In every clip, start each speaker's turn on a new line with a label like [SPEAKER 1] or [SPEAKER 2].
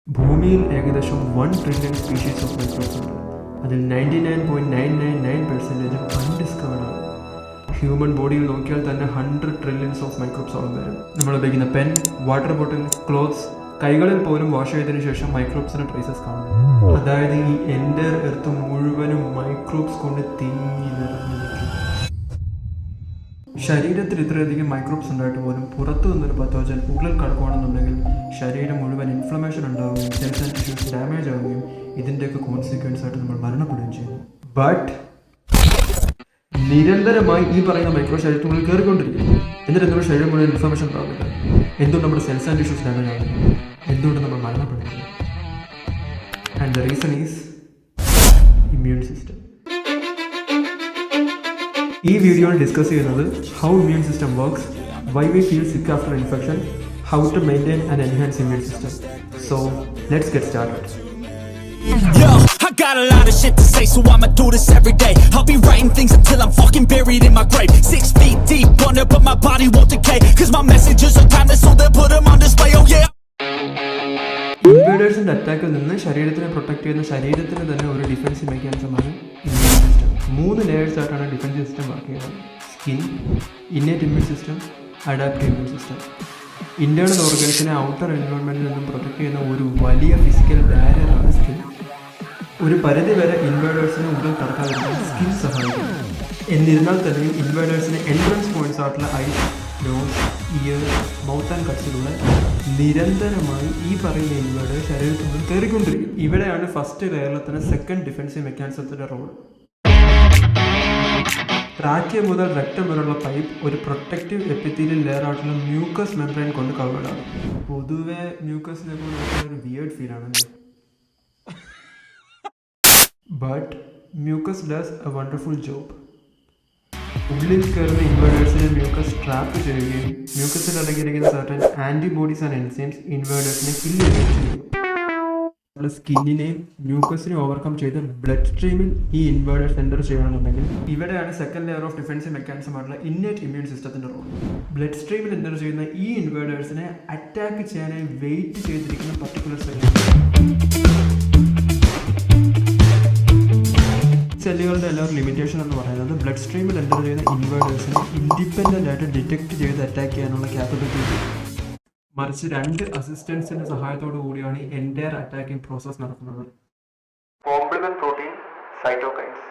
[SPEAKER 1] ഭൂമിയിൽ ഏകദേശം 1 trillion species of microbes ഉണ്ട്. അതിൽ 99.999% അൺഡിസ്കവേർഡ് ആണ്. ഹ്യൂമൻ ബോഡിയിൽ നോക്കിയാൽ തന്നെ 100 ട്രില്യൺസ് ഓഫ് മൈക്രോബ്സോളം വരും. നമ്മൾ ഉപയോഗിക്കുന്ന പെൻ, വാട്ടർ ബോട്ടിൽ, ക്ലോത്ത്സ്, കൈകളിൽ പോലും വാഷ് ചെയ്തതിനു ശേഷം മൈക്രോബ്സിന് ട്രേസസ് കാണുന്നു. അതായത് ഈ എൻ്റെ എർത്ത് മുഴുവനും മൈക്രോബ്സ് കൊണ്ട് തിങ്ങി നിറഞ്ഞു നിൽക്കും. ശരീരത്തിൽ ഇത്രയധികം മൈക്രോബ്സ് ഉണ്ടായിട്ട് പോലും പുറത്തു നിന്നൊരു പത്തോജൻ ഉള്ളിൽ കടക്കുകയാണെന്നുണ്ടെങ്കിൽ ശരീരം മുഴുവൻ ഇൻഫ്ലമേഷൻ ഉണ്ടാവുകയും സെൽസ് ആൻഡ് ടിഷ്യൂസ് ഡാമേജ് ആവുകയും ഇതിൻ്റെയൊക്കെ കോൺസിക്വൻസ് ആയിട്ട് നമ്മൾ മരണപ്പെടുകയും ചെയ്യുന്നു. ബട്ട് നിരന്തരമായി ഈ പറയുന്ന മൈക്രോ ശരീരത്തിനുള്ളിൽ കയറിക്കൊണ്ടിരിക്കുന്നു. എന്നിട്ട് നമ്മുടെ ശരീരം മുഴുവൻ ഇൻഫ്ലമേഷൻ ഉണ്ടാവുന്നില്ല. എന്തുകൊണ്ട് നമ്മുടെ സെൽസ് ആൻഡ് ടിഷ്യൂസ് ഡാമേജ് ആവുന്നു? എന്തുകൊണ്ട് നമ്മൾ മരണപ്പെടുന്നു? And the reason is immune system. ഈ വീഡിയോയിൽ ഡിസ്കസ് ചെയ്യുന്നത് how immune system works, why we feel sick after infection, how to maintain and enhance immune system. So let's get started.
[SPEAKER 2] Yo, I got a lot of shit to say, so I'ma do this every day. I'll be writing things until I'm fucking buried in my grave. 6 feet deep under, but my body won't decay. Cause my messages are timeless, so they'll put them on display, oh yeah.
[SPEAKER 1] ഇൻവേഡേഴ്സിൻ്റെ അറ്റാക്കിൽ നിന്ന് ശരീരത്തിനെ protect ചെയ്യുന്ന ശരീരത്തിന് തന്നെ ഒരു defensive മെക്കാനിസമാണ് immune system. 3 layers ആയിട്ടാണ് ഡിഫൻസീവ് സിസ്റ്റം വർക്ക് ചെയ്യുന്നത്. Skin, innate immune system, adaptive immune system. Internal ഓർഗൻസിനെ ഔട്ടർ എൻവയോൺമെൻറ്റിൽ നിന്നും പ്രൊട്ടക്ട് ചെയ്യുന്ന ഒരു വലിയ ഫിസിക്കൽ ബാരിയറാണ് സ്കിൻ. ഒരു പരിധി വരെ ഇൻവേഡേഴ്സിനെ ഉള്ളിൽ കടക്കാതിരിക്കാൻ സ്കിൻ സഹായിക്കും. എന്നിരുന്നാൽ തന്നെയും ഇൻവേഡേഴ്സിന് എൻട്രൻസ് പോയിന്റ്സ് ആയിട്ടുള്ള eyes, nose, ear, mouth and കട്സിലൂടെ നിരന്തരമായി ഈ പറയുന്ന ഇൻവേഡേഴ്സ് ശരീരത്തിനുള്ളിൽ കയറിക്കൊണ്ടിരിക്കും. ഇവിടെയാണ് ഫസ്റ്റ് ലെയറിൽ തന്നെ സെക്കൻഡ് ഡിഫൻസീവ് മെക്കാനിസത്തിൻ്റെ റോൾ. ട്രാക്കിയ മുതൽ രക്തം വരെയുള്ള പൈപ്പ് ഒരു പ്രൊട്ടക്റ്റീവ് എപ്പിത്തീലിയൽ ലെയർ ആയിട്ടുള്ള മ്യൂക്കസ് മെംബ്രെയിൻ കൊണ്ട് കവേർഡ് ആണ്. പൊതുവെ മ്യൂക്കസിനെ കൊണ്ട് ഒരു വിയേർഡ് ഫീൽ ആണല്ലേ. But mucus does a wonderful job. ഉള്ളിൽ കയറുന്ന ഇൻവേഡേഴ്സിനെ മ്യൂക്കസ് ട്രാപ്പ് ചെയ്യുകയും മ്യൂക്കസിൽ അടങ്ങിയിരിക്കുന്ന സർട്ടൻ ആൻറ്റിബോഡീസ് ആൻഡ് എൻസൈംസ് ഇൻവേഡേഴ്സിനെ കിൽ ചെയ്യുകയും ചെയ്യും. നമ്മുടെ സ്കിന്നിനെയും മ്യൂക്കസിനെ ഓവർകം ചെയ്ത് ബ്ലഡ് സ്ട്രീമിൽ ഈ ഇൻവേഡേഴ്സ് എൻ്റർ ചെയ്യണമെന്നുണ്ടെങ്കിൽ ഇവിടെയാണ് second layer of defensive mechanism ആയിട്ടുള്ള ഇന്നേറ്റ് ഇമ്മ്യൂൺ സിസ്റ്റത്തിൻ്റെ റോൾ. ബ്ലഡ് സ്ട്രീമിൽ എൻ്റർ ചെയ്യുന്ന ഈ ഇൻവേഡേഴ്സിനെ അറ്റാക്ക് ചെയ്യാനായി വെയിറ്റ് ചെയ്തിരിക്കുന്ന പർട്ടിക്കുലർ സെല്ലുകളുടെ എല്ലാവരും ലിമിറ്റേഷൻ എന്ന് പറയുന്നത് ബ്ലഡ് സ്ട്രീമിൽ എൻ്റർ ചെയ്യുന്ന ഇൻവേഡേഴ്സിനെ ഇൻഡിപെൻഡൻ്റ് ആയിട്ട് ഡിറ്റക്ട് ചെയ്ത് അറ്റാക്ക് ചെയ്യാനുള്ള ക്യാപ്പബിലിറ്റി ഉണ്ട്. മറിച്ച് 2 അസിസ്റ്റൻസിൻ്റെ സഹായത്തോടു കൂടിയാണ് ഈ എൻറ്റയർ അറ്റാക്കിംഗ് പ്രോസസ് നടക്കുന്നത്. Complement protein, cytokines.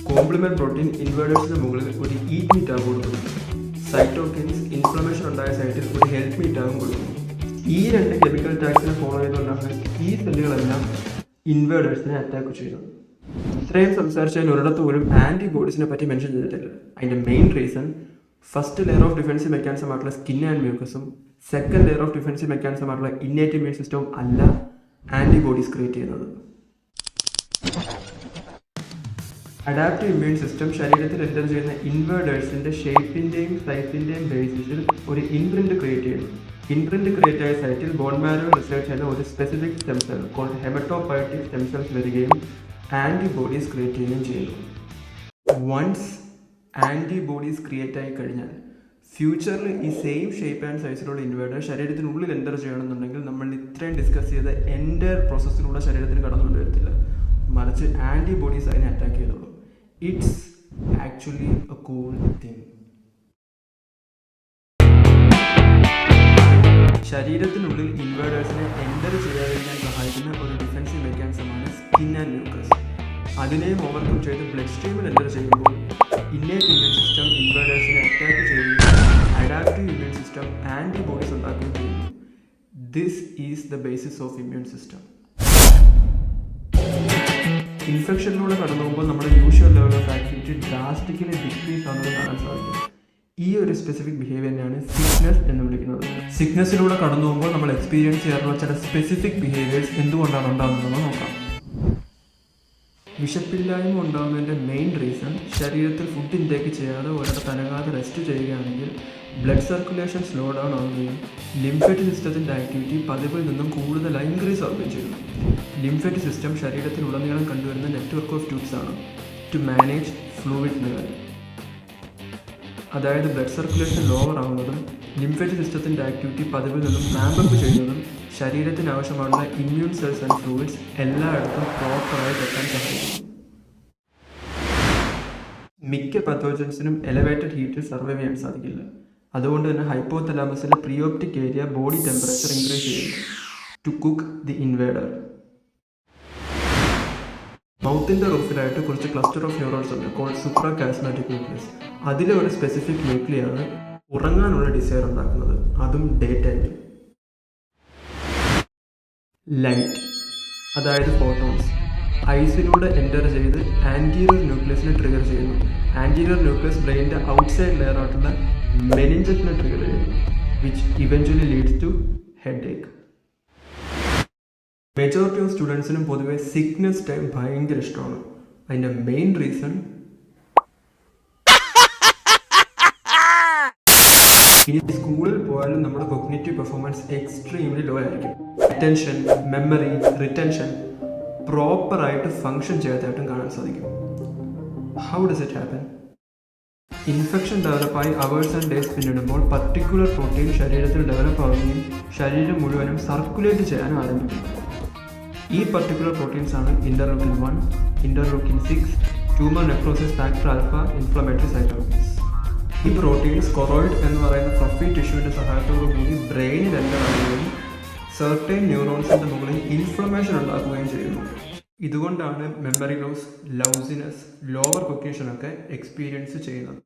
[SPEAKER 1] Complement protein ഇൻവേഡേഴ്സിന് മുകളിൽ ഒരു ഈറ്റ് മീറ്റ് ആകും കൊടുക്കുന്നു. സൈറ്റോകൈൻസ് ഇൻഫ്ലമേഷൻ ഉണ്ടായ സൈറ്റിൽ ഒരു ഹെൽത്ത് മീറ്റ് ആകും കൊടുക്കുന്നു. ഈ 2 കെമിക്കൽ ടാക്സിനെ ഫോളോ ചെയ്തുകൊണ്ടാണ് ഈ സെല്ലുകളെല്ലാം ഇൻവേഡേഴ്സിനെ അറ്റാക്ക് ചെയ്യുന്നത്. ഇത്രയും സംസാരിച്ചതിൽ ഒരിടത്ത് പോലും ആൻറ്റിബോഡീസിനെ പറ്റി മെൻഷൻ ചെയ്തിട്ടില്ല. അതിൻ്റെ main reason first layer of defensive mechanism ആയിട്ടുള്ള സ്കിൻ ആൻഡ് മ്യൂക്കസും second layer of defensive mechanism ആയിട്ടുള്ള ഇന്നേറ്റ് ഇമ്മ്യൂൺ സിസ്റ്റവും അല്ല ആൻറ്റിബോഡീസ് ക്രിയേറ്റ് ചെയ്യുന്നത്. അഡാപ്റ്റീവ് ഇമ്മ്യൂൺ സിസ്റ്റം ശരീരത്തിൽ എൻ്റർ ചെയ്യുന്ന ഇൻവേഡേഴ്സിൻ്റെ ഷേപ്പിൻ്റെയും സൈസിൻ്റെയും ബേസിസിൽ ഒരു ഇൻപ്രിൻറ്റ് ക്രിയേറ്റ് ചെയ്യുന്നു. ഇൻപ്രിൻറ്റ് ക്രിയേറ്റ് ആയ സൈറ്റിൽ ബോൺ മാരോ റിസർച്ച് ചെയ്ത ഒരു specific stem cell called haematopoietic stem cells വരികയും ആൻറ്റിബോഡീസ് ക്രിയേറ്റ് ചെയ്യുകയും ചെയ്യുന്നു. വൺസ് ആൻറ്റിബോഡീസ് ക്രിയേറ്റ് ആയി കഴിഞ്ഞാൽ ഫ്യൂച്ചറിൽ ഈ സെയിം ഷേപ്പ് ആൻഡ് സൈസിലുള്ള ഇൻവേഡർ ശരീരത്തിനുള്ളിൽ എൻ്റർ ചെയ്യണമെന്നുണ്ടെങ്കിൽ നമ്മൾ ഇത്രയും ഡിസ്കസ് ചെയ്ത എൻ്റർ പ്രോസസ്സിലൂടെ ശരീരത്തിന് കടന്നുകൊണ്ട് വരത്തില്ല. മറിച്ച് ആൻറ്റിബോഡീസ് അതിനെ അറ്റാക്ക് ചെയ്തോളൂ. It's actually a cool thing. ശരീരത്തിനുള്ളിൽ ഇൻവേഡേഴ്സിനെ എൻ്റർ ചെയ്യാതിരിക്കാൻ സഹായിക്കുന്ന ഒരു ഡിഫൻസീവ് മെക്കാനിസമാണ് സ്കിൻ ആൻഡ് മ്യൂക്കസ്. അതിനെയും ഓവർകം ചെയ്ത് ബ്ലഡ് സ്ട്രീമിൽ എൻ്റർ ചെയ്യുമ്പോൾ ഇന്നേറ്റ് ഇമ്മ്യൂൺ സിസ്റ്റം ഇൻവേഡേഴ്സിനെ അറ്റാക്ക് ചെയ്യുകയും അഡാപ്റ്റീവ് ഇമ്മ്യൂൺ സിസ്റ്റം ആൻറ്റിബോഡീസ് ഉണ്ടാക്കുകയും ചെയ്യുന്നു. This is the basis of immune system. ഇൻഫെക്ഷനിലൂടെ കടന്നു പോകുമ്പോൾ നമ്മുടെ usual level of activity drastically decrease ആണെന്ന് കാണാൻ സാധിക്കും. ഈ ഒരു സ്പെസിഫിക് ബിഹേവിയറിനെയാണ് സിക്നെസ് എന്ന് വിളിക്കുന്നത്. സിക്നെസ്സിലൂടെ കടന്നു പോകുമ്പോൾ നമ്മൾ എക്സ്പീരിയൻസ് ചെയ്യാറുള്ള ചില സ്പെസിഫിക് ബിഹേവിയേഴ്സ് എന്തുകൊണ്ടാണ് ഉണ്ടാകുന്നതെന്ന് നോക്കാം. വിശപ്പില്ലായ്മ ഉണ്ടാകുന്നതിൻ്റെ മെയിൻ റീസൺ ശരീരത്തിൽ ഫുഡ് ഇൻടേക്ക് ചെയ്യാതെ ഒരിടത്ത് അനങ്ങാതെ റെസ്റ്റ് ചെയ്യുകയാണെങ്കിൽ ബ്ലഡ് സർക്കുലേഷൻ സ്ലോ ഡൗൺ ആവുകയും ലിംഫറ്റിക് സിസ്റ്റത്തിൻ്റെ ആക്ടിവിറ്റി പതിവിൽ നിന്നും കൂടുതലായി ഇൻക്രീസ് ആവുകയും ചെയ്യുന്നു. ലിംഫറ്റിക് സിസ്റ്റം ശരീരത്തിലുടനീളം കണ്ടുവരുന്ന നെറ്റ്വർക്ക് ഓഫ് ട്യൂബ്സ് ആണ് ടു മാനേജ് ഫ്ലൂയിഡ് ലെവൽ. അതായത് ബ്ലഡ് സർക്കുലേഷൻ ലോവർ ആവുന്നതും ലിംഫറ്റിക് സിസ്റ്റത്തിൻ്റെ ആക്ടിവിറ്റി പതിവിൽ നിന്നും റാമ്പ് അപ്പ് ചെയ്യുന്നതും ശരീരത്തിന് ആവശ്യമുള്ള ഇമ്മ്യൂൺ സെൽസ് ആൻഡ് ഫ്ലൂയിഡ്സ് എല്ലായിടത്തും പ്രോപ്പറായിട്ട് എത്താൻ സഹായിക്കും. മിക്ക പത്തോജൻസിനും എലവേറ്റഡ് ഹീറ്റിൽ സർവൈവ് ചെയ്യാൻ സാധിക്കില്ല. അതുകൊണ്ട് തന്നെ ഹൈപ്പോതലാമസിലെ പ്രിയോപ്റ്റിക് ഏരിയ ബോഡി ടെമ്പറേച്ചർ ഇൻക്രീസ് ചെയ്യുന്നു ടു കുക്ക് ദി ഇൻവേഡർ. മൗത്തിൻ്റെ റൂഫിലായിട്ട് കുറച്ച് ക്ലസ്റ്റർ ഓഫ് ന്യൂറോൺസ് ഉണ്ട് കോൾഡ് സുപ്രാകാസ്മാറ്റിക് ന്യൂക്ലിയസ്. അതിലെ ഒരു സ്പെസിഫിക് ന്യൂക്ലിയാണ് ഉറങ്ങാനുള്ള ഡിസയർ ഉണ്ടാക്കുന്നത്, അതും ഡേ ടൈമിൽ. ലൈറ്റ്, അതായത് ഫോട്ടോൺസ്, ഐസിലൂടെ എൻ്റർ ചെയ്ത് ആൻറ്റീരിയർ ന്യൂക്ലിയസിനെ ട്രിഗർ ചെയ്യുന്നു. ആൻറ്റീരിയർ ന്യൂക്ലിയസ് ബ്രെയിനിൻ്റെ ഔട്ട്സൈഡ് ലെയർ ആയിട്ടുള്ള മെനിഞ്ചസിനെ ട്രിഗർ ചെയ്യുന്നു, which eventually leads to headache. Majority of സ്റ്റുഡൻസിനും പൊതുവെ സിക്നെസ് ടൈം ഭയങ്കര ഇഷ്ടമാണ്. അതിൻ്റെ മെയിൻ റീസൺ ഇനി സ്കൂളിൽ പോയാലും നമ്മുടെ കോഗ്നിറ്റീവ് പെർഫോമൻസ് എക്സ്ട്രീംലി ലോ ആയിരിക്കും. അറ്റൻഷൻ, മെമ്മറി, റിറ്റൻഷൻ പ്രോപ്പറായിട്ട് ഫങ്ഷൻ ചെയ്യാത്തതായിട്ടും കാണാൻ സാധിക്കും. How does it happen? Infection ഡെവലപ്പായി അവേഴ്സ് ആൻഡ് ഡേയ്സ് പിന്നിടുമ്പോൾ പർട്ടിക്കുലർ പ്രോട്ടീൻ ശരീരത്തിൽ ഡെവലപ്പ് ആവുകയും ശരീരം മുഴുവനും സർക്കുലേറ്റ് ചെയ്യാൻ ആരംഭിക്കും. ഈ പർട്ടിക്കുലർ പ്രോട്ടീൻസ് ആണ് interleukin 1, interleukin 6, tumour necrosis factor alpha, inflammatory cytokines. ഈ പ്രോട്ടീൻസ് കൊറോയിഡ് എന്ന് പറയുന്ന ഫ്ലഫി ടിഷ്യൂവിൻ്റെ സഹായത്തോടു കൂടി ബ്രെയിനിൽ എൻ്റർ ആവുകയും സെർട്ടൈൻ ന്യൂറോൺസിൻ്റെ മുകളിൽ ഇൻഫ്ലമേഷൻ ഉണ്ടാക്കുകയും ചെയ്യുന്നു. ഇതുകൊണ്ടാണ് മെമ്മറി ലോസ്, ലൗസിനെസ്, ലോവർ കൊഗ്നിഷനൊക്കെ എക്സ്പീരിയൻസ് ചെയ്യുന്നത്.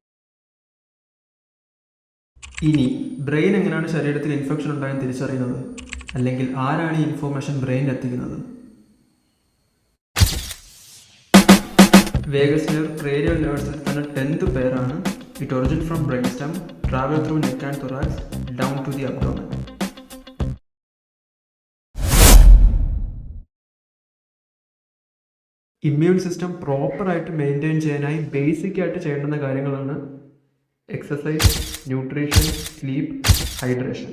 [SPEAKER 1] ഇനി ബ്രെയിൻ എങ്ങനെയാണ് ശരീരത്തിൽ ഇൻഫെക്ഷൻ ഉണ്ടായെന്ന് തിരിച്ചറിയുന്നത്? അല്ലെങ്കിൽ ആരാണ് ഈ ഇൻഫോർമേഷൻ ബ്രെയിനിൽ എത്തിക്കുന്നത്? വേഗസ് നെർവ് റേഡിയൽ നെർവ്സ് എന്ന 10th പേരാണ്. It origin from brain stem, travel through neck and thorax down to the abdomen. Immune system പ്രോപ്പറായിട്ട് മെയിൻറ്റെയിൻ ചെയ്യാനായി ബേസിക് ആയിട്ട് ചെയ്യേണ്ടുന്ന കാര്യങ്ങളാണ് എക്സസൈസ്, ന്യൂട്രീഷൻ, സ്ലീപ്പ്, ഹൈഡ്രേഷൻ.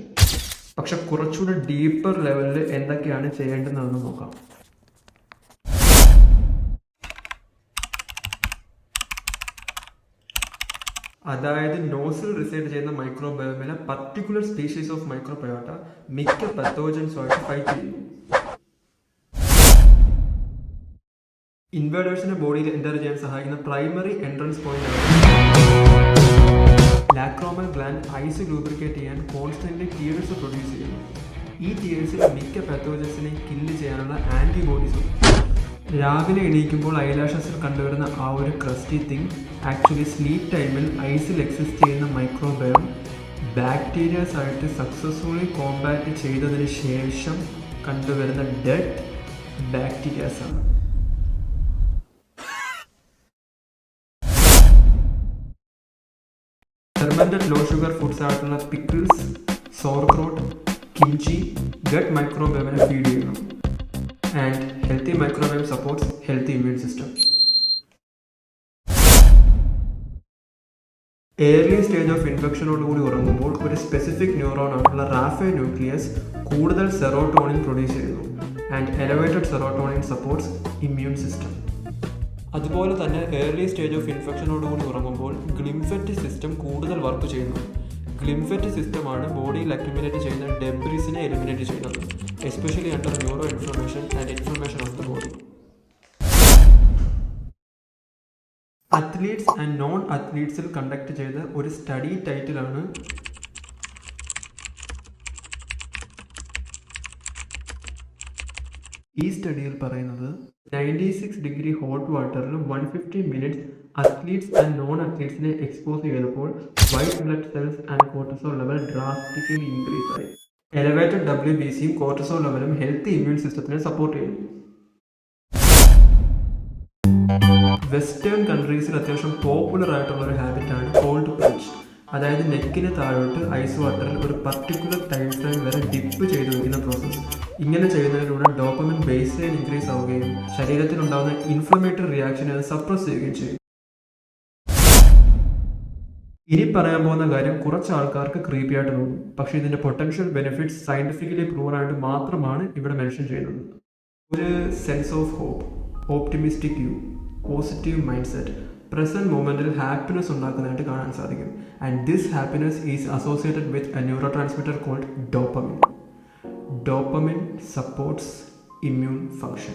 [SPEAKER 1] പക്ഷെ കുറച്ചുകൂടെ ഡീപ്പർ ലെവലിൽ എന്തൊക്കെയാണ് ചെയ്യേണ്ടതെന്ന് നോക്കാം. അതായത് നോസിൽ റിസൈഡ് ചെയ്യുന്ന മൈക്രോബയോമിലെ പർട്ടിക്കുലർ സ്പീഷീസ് ഓഫ് മൈക്രോബയോട്ട മിക്ക പത്തോജൻസുമായിട്ട് ഫൈറ്റ് ചെയ്യുന്നു. ഇൻവേഡേഴ്സിനെ ബോഡിയിൽ എൻ്റർ ചെയ്യാൻ സഹായിക്കുന്ന primary entrance point lacrimal gland eyes lubricate ചെയ്യാൻ കോൺസ്റ്റന്റ്ലി ടീയേഴ്സ് പ്രൊഡ്യൂസ് ചെയ്യുന്നു. ഈ ടീയേഴ്സിൽ മിക്ക പത്തോജൻസിനെ കില്ല് ചെയ്യാനുള്ള ആൻറ്റിബോഡീസ് ഉണ്ട്. രാവിലെ എണീക്കുമ്പോൾ ഐലാഷസിൽ കണ്ടുവരുന്ന ആ ഒരു ക്രസ്റ്റി തിങ് ആക്ച്വലി സ്ലീപ്പ് ടൈമിൽ ഐസിൽ എക്സിസ്റ്റ് ചെയ്യുന്ന മൈക്രോബയോം ബാക്ടീരിയാസ് ആയിട്ട് സക്സസ്ഫുള്ളി കോമ്പാറ്റ് ചെയ്തതിന് ശേഷം കണ്ടുവരുന്ന ഡെഡ് ബാക്ടീരിയാസ് ആണ്. ഫെർമെന്റഡ് ലോ ഷുഗർ ഫുഡ്സ് ആയിട്ടുള്ള പിക്കിൾസ്, സോർക്രോട്ട്, കിംചി ഗട്ട് മൈക്രോബയോമിനെ ഫീഡ് ചെയ്യുന്നു. And healthy microbiome supports healthy immune system. Early stage of ഇൻഫെക്ഷനോടുകൂടി ഉറങ്ങുമ്പോൾ ഒരു സ്പെസിഫിക് ന്യൂറോൺ ആയിട്ടുള്ള റാഫേ ന്യൂക്ലിയസ് കൂടുതൽ സെറോട്ടോണിൻ പ്രൊഡ്യൂസ് ചെയ്യുന്നു. And elevated serotonin supports immune system. അതുപോലെ തന്നെ ഏർലി സ്റ്റേജ് ഓഫ് ഇൻഫെക്ഷനോടുകൂടി ഉറങ്ങുമ്പോൾ ഗ്ലിംഫറ്റിക് സിസ്റ്റം കൂടുതൽ വർക്ക് ചെയ്യുന്നു. ഗ്ലിംഫറ്റിക് സിസ്റ്റമാണ് ബോഡിയിൽ അക്യുമുലേറ്റ് ചെയ്യുന്ന ഡെബ്രീസിനെ എലിമിനേറ്റ് ചെയ്യുന്നത്, especially under neuroinflammation and inflammation of the body. Athletes and non അത്ലീറ്റ്സിൽ കണ്ടക്ട് ചെയ്ത ഒരു സ്റ്റഡി ടൈറ്റിലാണ് ഈ സ്റ്റഡിയിൽ പറയുന്നത് 96 ഡിഗ്രി ഹോട്ട് വാട്ടറിൽ 150 മിനിറ്റ്സ് അത്ലീറ്റ്സ് ആൻഡ് നോൺ അത്ലീറ്റ്സിനെ എക്സ്പോസ് ചെയ്തപ്പോൾ white blood cells and cortisol level drastically increase ആയി. എലവേറ്റഡ് WBCയും കോർട്ടിസോൾ ലെവലും ഹെൽത്തി ഇമ്മ്യൂൺ സിസ്റ്റത്തിനെ സപ്പോർട്ട് ചെയ്യുന്നു. വെസ്റ്റേൺ കൺട്രീസിൽ അത്യാവശ്യം പോപ്പുലർ ആയിട്ടുള്ള ഒരു ഹാബിറ്റാണ് കോൾഡ് പ്ലഞ്ച്. അതായത് നെക്കിന് താഴോട്ട് ഐസ് വാട്ടറിൽ ഒരു പർട്ടിക്കുലർ ടൈം ഫ്രെയിം വരെ ഡിപ്പ് ചെയ്ത് വയ്ക്കുന്ന പ്രോസസ്സ്. ഇങ്ങനെ ചെയ്യുന്നതിലൂടെ ഡോപ്പമിൻ ബേസ് ലൈൻ ഇൻക്രീസ് ആവുകയും ശരീരത്തിലുണ്ടാകുന്ന ഇൻഫ്ലമേറ്ററി റിയാക്ഷനെ അത് സപ്രസ് ചെയ്യുകയും ചെയ്യും. ഇനി പറയാൻ പോകുന്ന കാര്യം കുറച്ച് ആൾക്കാർക്ക് ക്രീപ്പി ആയിട്ട് തോന്നും, പക്ഷേ ഇതിൻ്റെ പൊട്ടൻഷ്യൽ ബെനിഫിറ്റ്സ് സയൻറ്റിഫിക്കലി പ്രൂവൻ ആയിട്ട് മാത്രമാണ് ഇവിടെ മെൻഷൻ ചെയ്യുന്നത്. ഒരു sense of hope, optimistic view, positive mindset present മൊമെന്റിൽ ഹാപ്പിനെസ് ഉണ്ടാക്കുന്നതായിട്ട് കാണാൻ സാധിക്കും. And this happiness is associated with a neurotransmitter called dopamine. dopamine supports immune function.